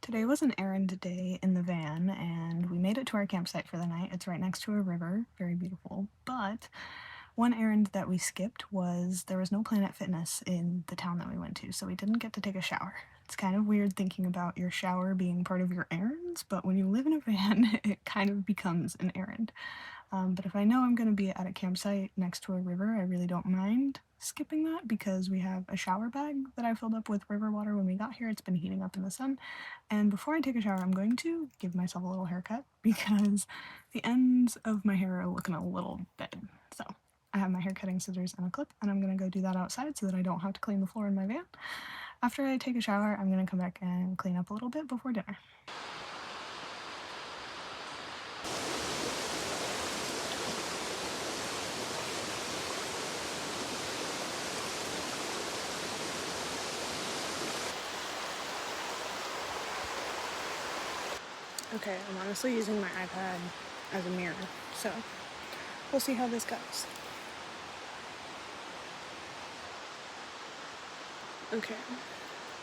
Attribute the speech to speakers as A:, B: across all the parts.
A: Today was an errand day in the van, and we made it to our campsite for the night. It's right next to a river, very beautiful. But one errand that we skipped was there was no Planet Fitness in the town that we went to, so we didn't get to take a shower. It's kind of weird thinking about your shower being part of your errands, but when you live in a van, it kind of becomes an errand. But if I know I'm going to be at a campsite next to a river, I really don't mind skipping that because we have a shower bag that I filled up with river water when we got here. It's been heating up in the sun. And before I take a shower, I'm going to give myself a little haircut because the ends of my hair are looking a little dead. So I have my hair cutting scissors and a clip, and I'm going to go do that outside so that I don't have to clean the floor in my van. After I take a shower, I'm going to come back and clean up a little bit before dinner. Okay, I'm honestly using my iPad as a mirror, so we'll see how this goes. Okay,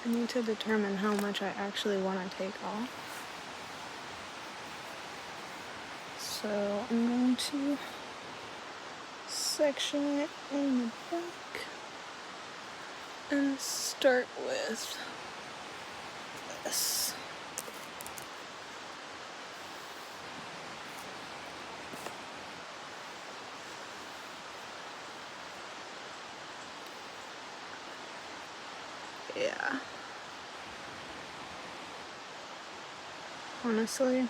A: I need to determine how much I actually want to take off. So I'm going to section it in the back and start with this. Yeah. Honestly,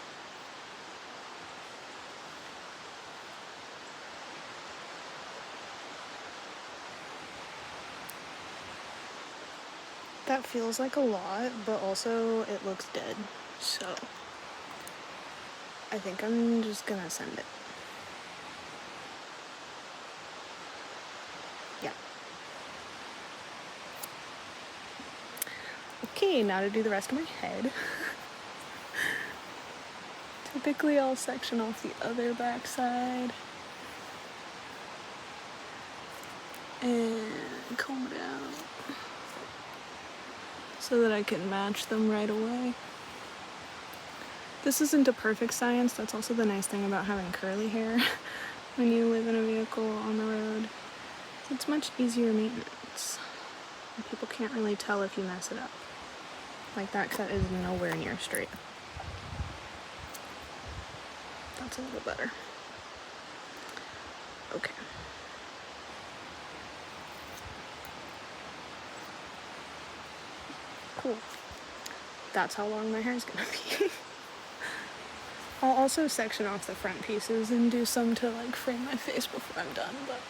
A: that feels like a lot, but also it looks dead. So I think I'm just gonna send it. Yeah. Okay, now to do the rest of my head. Typically I'll section off the other back side and comb it out so that I can match them right away. This isn't a perfect science. That's also the nice thing about having curly hair when you live in a vehicle on the road. It's much easier maintenance. And people can't really tell if you mess it up. Like that cut is nowhere near straight. That's a little better. Okay. Cool. That's how long my hair is gonna be. I'll also section off the front pieces and do some to like frame my face before I'm done, but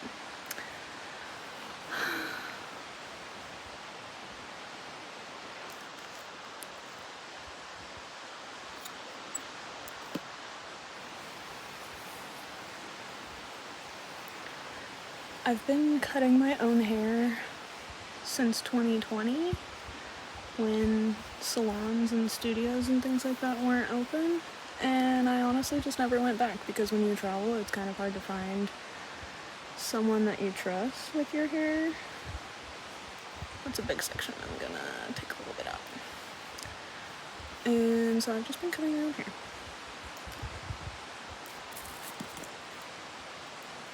A: I've been cutting my own hair since 2020 when salons and studios and things like that weren't open, and I honestly just never went back because when you travel it's kind of hard to find someone that you trust with your hair. That's a big section. I'm gonna take a little bit out. And so I've just been cutting my own hair.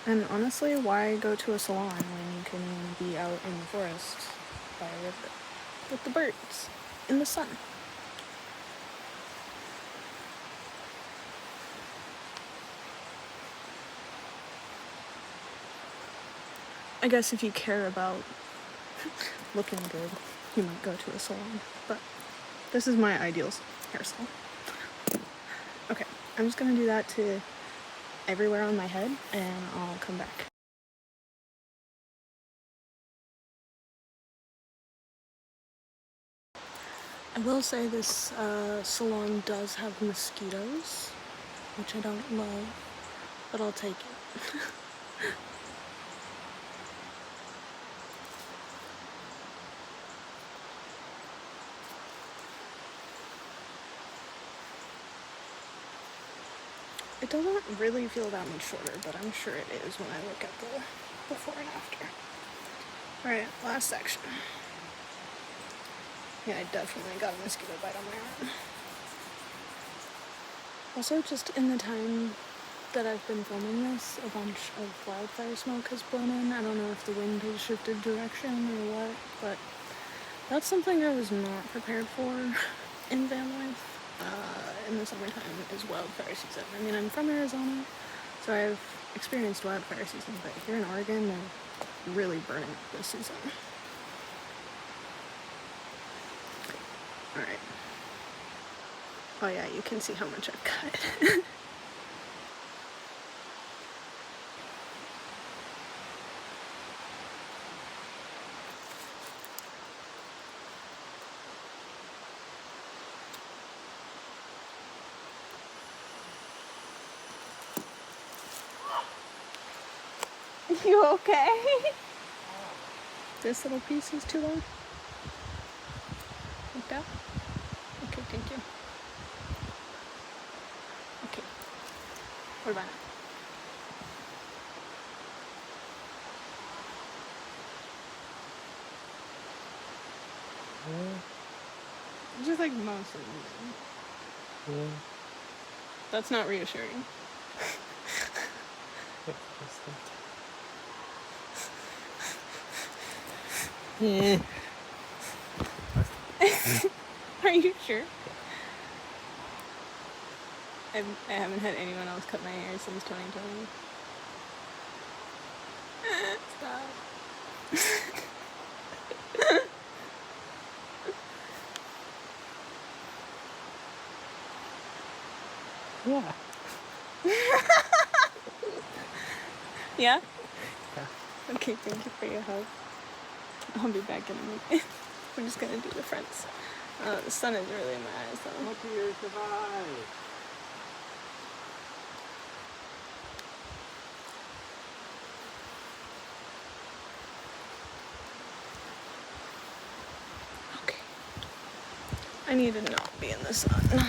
A: And honestly, why go to a salon when you can be out in the forest by a river with the birds in the sun? I guess if you care about looking good, you might go to a salon, but this is my ideal hairstyle. Okay, I'm just gonna do that to everywhere on my head, and I'll come back. I will say this salon does have mosquitoes, which I don't love, but I'll take it. It doesn't really feel that much shorter, but I'm sure it is when I look at the before and after. Alright, last section. Yeah, I definitely got a mosquito bite on my arm. Also, just in the time that I've been filming this, a bunch of wildfire smoke has blown in. I don't know if the wind has shifted direction or what, but that's something I was not prepared for in Vanlife. In the summertime is wildfire season. I mean, I'm from Arizona, so I've experienced wildfire season, but here in Oregon, they're really burning this season. Alright. Oh yeah, you can see how much I've cut. You okay? This little piece is too long? Like that? Okay, thank you. Okay. What about it? Just like most of them. Yeah. That's not reassuring. Yeah. Are you sure? I haven't had anyone else cut my hair since 2020. Stop. Yeah. Yeah? Yeah. Okay, thank you for your help. I'll be back in a minute. We're just gonna do the fronts. The sun is really in my eyes though.
B: What do you survive?
A: Okay. I need to not be in the sun.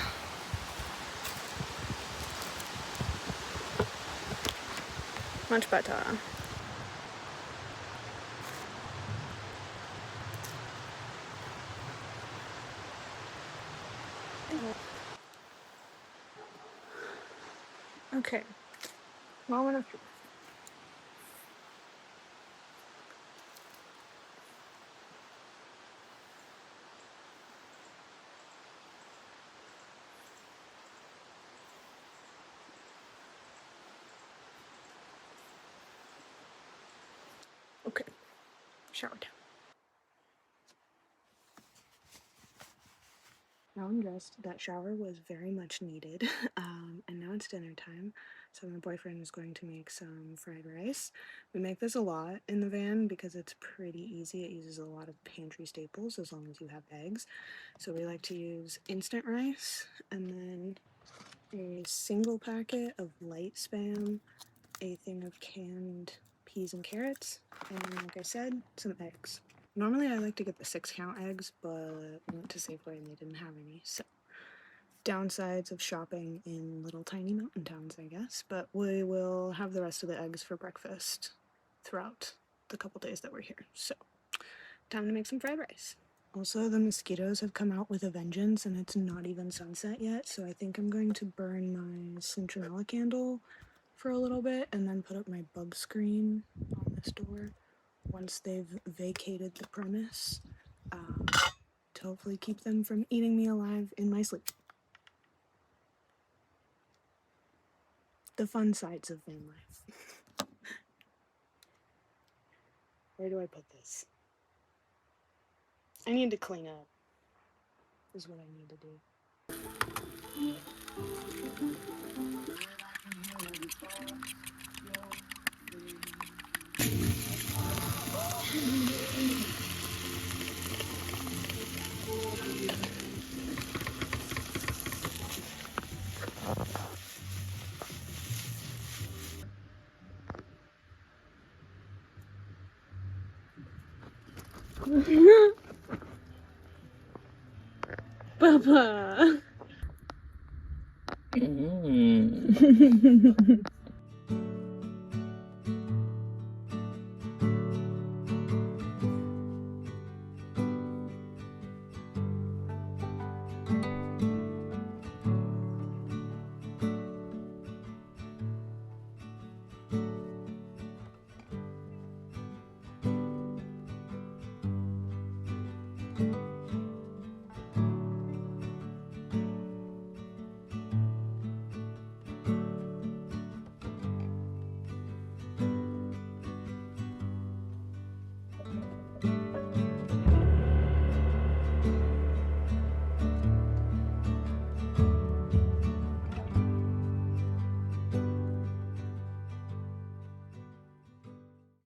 A: Much better. Okay. Moment of truth. Okay. Shower time. Now I'm dressed. That shower was very much needed. And now it's dinner time. So my boyfriend is going to make some fried rice. We make this a lot in the van because it's pretty easy. It uses a lot of pantry staples as long as you have eggs. So we like to use instant rice and then a single packet of light Spam, a thing of canned peas and carrots, and like I said, some eggs. Normally I like to get the 6-count eggs, but we went to Safeway and they didn't have any, so downsides of shopping in little tiny mountain towns, I guess, but we will have the rest of the eggs for breakfast throughout the couple days that we're here, so time to make some fried rice. Also, the mosquitoes have come out with a vengeance and it's not even sunset yet, so I think I'm going to burn my citronella candle for a little bit and then put up my bug screen on this door once they've vacated the premise to hopefully keep them from eating me alive in my sleep. The fun sides of van life. Where do I put this? I need to clean up, is what I need to do. Papa!